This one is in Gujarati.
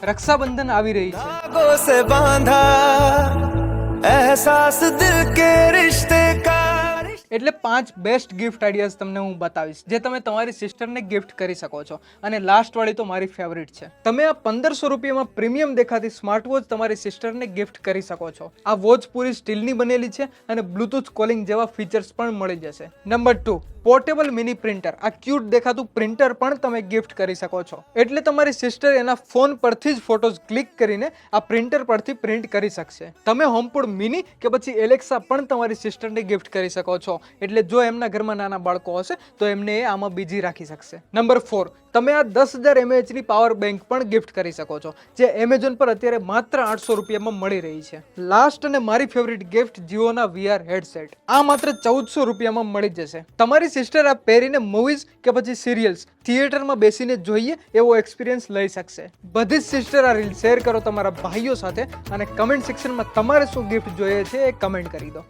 રક્ષાબંધન આવી રહી છે, धागों से बांधा एहसास दिल के रिश्ते का। એટલે 5 બેસ્ટ ગિફ્ટ આઈડિયાઝ તમને હું બતાવીશ જે તમે તમારી સિસ્ટરને ગિફ્ટ કરી શકો છો. અને લાસ્ટ વાળી તો મારી ફેવરિટ છે. તમે આ 1500 રૂપિયામાં પ્રીમિયમ દેખાતી સ્માર્ટ વોચ તમારી સિસ્ટરને ગિફ્ટ કરી શકો છો. આ વોચ પૂરી સ્ટીલની બનેલી છે અને બ્લૂટૂથ કોલિંગ જેવા ફીચર્સ પણ મળી જશે. Number 2, portable mini printer. આ ક્યુટ દેખાતું પ્રિન્ટર પણ તમે ગિફ્ટ કરી શકો છો. એટલે તમારી સિસ્ટર એના ફોન પરથી જ ફોટોઝ ક્લિક કરીને આ પ્રિન્ટર પરથી પ્રિન્ટ કરી શકશે. તમે હોમપોડ મિની કે પછી એલેક્સા પણ તમારી સિસ્ટરને ગિફ્ટ કરી શકો છો. એટલે જો એમના ઘરમાં નાના બાળકો હશે તો એમને એ આમાં બીજી રાખી શકશે. નંબર 4, તમે આ 10,000 mAh ની પાવર બેંક પણ ગિફ્ટ કરી શકો છો જે એમેઝોન પર અત્યારે માત્ર 800 રૂપિયામાં મળી રહી છે. લાસ્ટ અને મારી ફેવરિટ ગિફ્ટ જીઓના VR હેડસેટ. આ માત્ર 1400 રૂપિયામાં મળી જશે. તમારી સિસ્ટર આ પહેરીને મૂવીઝ કે પછી સિરિયલ્સ થિયેટરમાં બેસીને જોઈએ એવો એક્સપિરિયન્સ લઈ શકશે. બધી જ સિસ્ટર આ રીલ શેર કરો તમારા ભાઈઓ સાથે અને કમેન્ટ સેક્શનમાં તમારે શું ગિફ્ટ જોઈએ છે એ કમેન્ટ કરી દો.